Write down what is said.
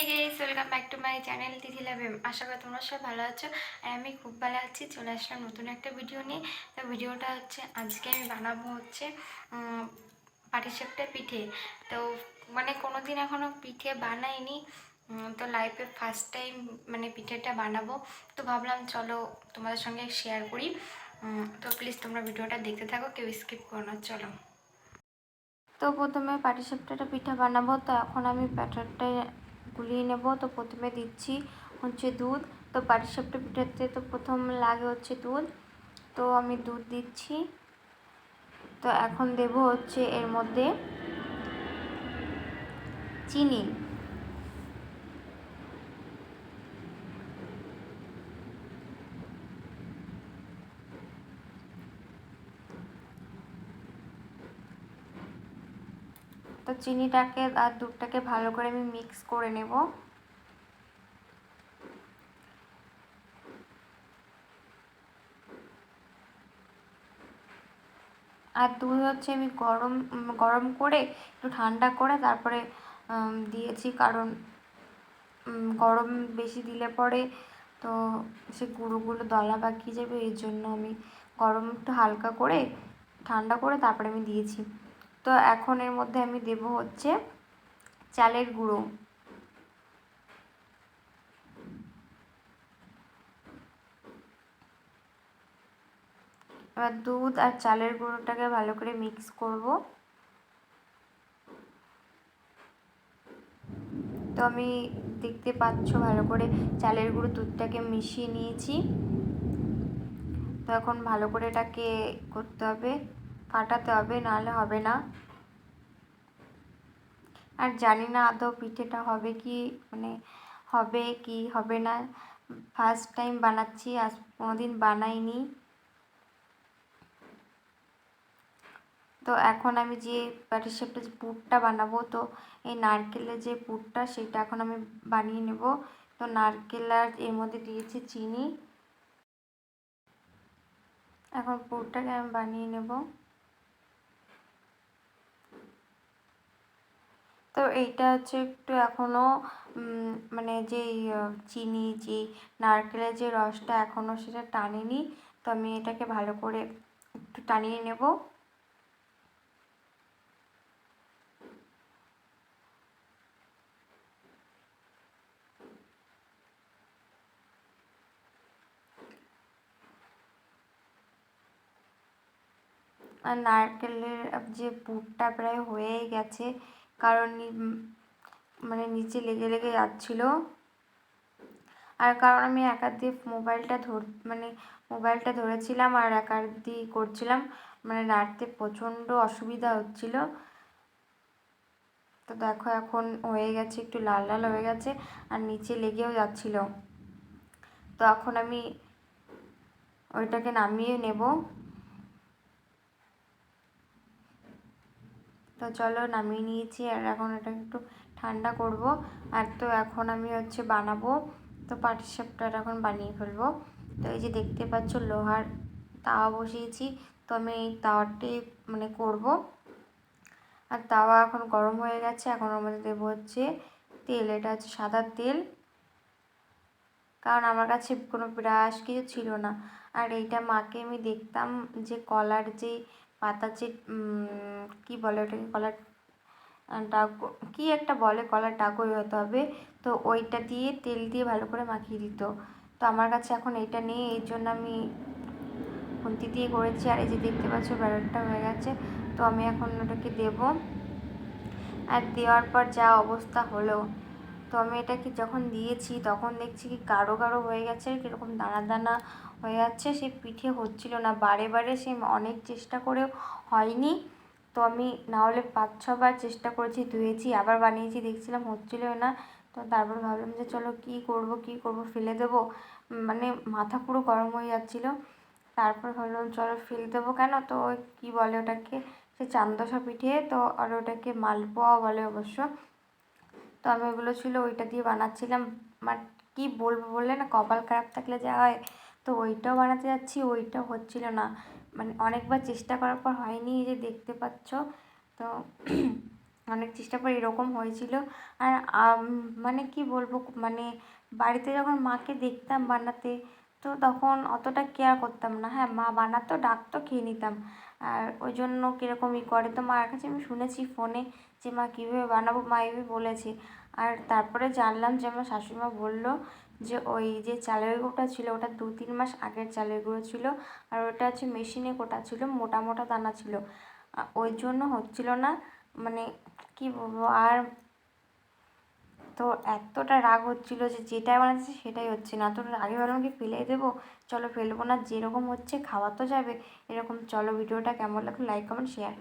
Guys, welcome back to my channel Tithi love. আশা করি তোমরা সবাই ভালো আছো আর আমি খুব ভালো আছি। চলে আসলাম নতুন একটা ভিডিও নিয়ে। তো ভিডিওটা হচ্ছে আজকে আমি বানাবো হচ্ছে পাটিসাপটা পিঠে। তো মানে কোনোদিন এখনও পিঠে বানাইনি, তো লাইফে ফার্স্ট টাইম মানে পিঠেটা বানাবো। তো ভাবলাম চলো তোমাদের সঙ্গে শেয়ার করি। তো প্লিজ তোমরা ভিডিওটা দেখতে থাকো, কেউ স্কিপ করো না। চলো। তো প্রথমে পাটিসাপটাটা পিঠা বানাবো। তো এখন আমি ব্যাটারটা গুলিয়ে নেব। তো প্রথমে দিচ্ছি হচ্ছে দুধ। তো পাটিসাপটা পিঠাতে তো প্রথম লাগে হচ্ছে দুধ, তো আমি দুধ দিচ্ছি। তো এখন দেব হচ্ছে এর মধ্যে চিনি। তো চিনিটাকে আর দুধটাকে ভালো করে আমি মিক্স করে নেব। আর দুধ হচ্ছে আমি গরম গরম করে একটু ঠান্ডা করে তারপরে দিয়েছি, কারণ গরম বেশি দিলে পরে তো সে গুঁড়োগুলো দলা পাকিয়ে যাবে, এই জন্য আমি গরম একটু হালকা করে ঠান্ডা করে তারপরে আমি দিয়েছি। তো এখন এর মধ্যে আমি দেব হচ্ছে চালের গুঁড়ো। এবার দুধ আর চালের গুঁড়োটাকে ভালো করে মিক্স করব। তো আমি দেখতে পাচ্ছ ভালো করে চালের গুঁড়ো দুধটাকে মিশিয়ে নিয়েছি। তো এখন ভালো করে এটাকে করতে হবে, ফাটাতে হবে, নাহলে হবে না। আর জানি না আদৌ পিঠেটা হবে কি, মানে হবে কি হবে না। ফার্স্ট টাইম বানাচ্ছি, আজ কোনোদিন বানাইনি। তো এখন আমি যে পাটিসাপটা যে পুরটা বানাবো, তো এই নারকেলের যে পুরটা সেটা এখন আমি বানিয়ে নেব। তো নারকেল আর এর মধ্যে দিয়েছি চিনি। এখন পুরটাকে আমি বানিয়ে নেব। তো এইটা হচ্ছে একটু এখনও মানে যেই চিনি, যে নারকেলের যে রসটা এখনও সেটা টানেনি। তো আমি এটাকে ভালো করে একটু টানিয়ে নেব। আর নারকেলের যে পুরটা প্রায় হয়েই গেছে, কারণ মানে নিচে লেগে লেগে যাচ্ছিলো। আর কারণ আমি এক হাত দিয়ে মোবাইলটা ধরেছিলাম আর এক হাত দিয়ে করছিলাম, মানে নাড়তে প্রচণ্ড অসুবিধা হচ্ছিল। তো দেখো এখন হয়ে গেছে, একটু লাল লাল হয়ে গেছে আর নিচে লেগেও যাচ্ছিল। তো এখন আমি ওইটাকে নামিয়ে নেব। তো চলো নামিয়ে নিয়েছি, আর এখন এটা একটু ঠান্ডা করব। আর তো এখন আমি হচ্ছে বানাবো, তো পাটিসাপটাটা এখন বানিয়ে ফেলবো। তো এই যে দেখতে পাচ্ছ লোহার তাওয়া বসিয়েছি। তো আমি এই তাওয়াটি মানে করব। আর তাওয়া এখন গরম হয়ে গেছে। এখন ওর মধ্যে দেবো হচ্ছে তেল। এটা হচ্ছে সাদা তেল, কারণ আমার কাছে কোনো ব্রাশ কিছু ছিল না। আর এইটা মাকে আমি দেখতাম যে কলার যে পাতা, যে কী বলে ওটাকে, কলার ডাগো কী একটা বলে, কলার ডাগোই হতে হবে। তো ওইটা দিয়ে তেল দিয়ে ভালো করে মাখিয়ে দিত। তো আমার কাছে এখন এইটা নেই, এই জন্য আমি খুন্তি দিয়ে করেছি। আর এই যে দেখতে পাচ্ছ ব্যাটারটা হয়ে গেছে। তো আমি এখন ওটাকে দেব। আর দেওয়ার পর যা অবস্থা হলো, তো আমি এটাকে যখন দিয়েছি তখন দেখছি কি গাঢ় গাঢ় হয়ে গেছে, কীরকম দানা দানা হয়ে যাচ্ছে। সে পিঠে হচ্ছিল না, বারে বারে সে অনেক চেষ্টা করেও হয়নি। তো আমি না হলে 5-6বার চেষ্টা করেছি, ধুয়েছি, আবার বানিয়েছি, দেখছিলাম হচ্ছিল না। তো তারপর ভাবলাম যে চলো কী করব, ফেলে দেবো, মানে মাথা পুরো গরম হয়ে যাচ্ছিলো। তারপর ভাবলাম চলো ফেলে দেবো কেন, তো ওই কী বলে ওটাকে, সে চান্দসা পিঠে, তো আর ওটাকে মালপোয়া বলে অবশ্য। তো আমি ওগুলো ছিল ওইটা দিয়ে বানাচ্ছিলাম। বাট কী বলবো, বললে না কপাল খারাপ থাকলে যা হয়। তো ওইটাও বানাতে যাচ্ছি, ওইটাও হচ্ছিল না, মানে অনেকবার চেষ্টা করার পর হয়নি, এই যে দেখতে পাচ্ছ। তো অনেক চেষ্টা করে এরকম হয়েছিল। আর মানে কি বলবো, মানে বাড়িতে যখন মাকে দেখতাম বানাতে, তো তখন অতটা কেয়ার করতাম না। হ্যাঁ, মা বানাতো, ডাকতো, খেয়ে নিতাম। আর ওই জন্য কীরকমই করে, তো মার কাছে আমি শুনেছি ফোনে যে মা কীভাবে বানাবো, মা এইভাবে বলেছে। আর তারপরে জানলাম যে আমার শাশুড়িমা বললো যে ওই যে চালের গুঁড়োটা ছিল ওটা 2-3 মাস আগের চালের গুঁড়ো ছিল, আর ওটা হচ্ছে মেশিনে কোটা ছিল, মোটা মোটা দানা ছিল, ওই জন্য হচ্ছিল না। মানে কি বলবো আর, তো এতটা রাগ হচ্ছিল যে যেটা বানাচ্ছি সেটাই হচ্ছে না। তো আগে ভাবলাম কি ফেলে দেবো, চলো ফেলবো না, যেরকম হচ্ছে খাওয়া তো যাবে এরকম। চলো, ভিডিওটা কেমন লাগলো লাইক কমেন্ট শেয়ার।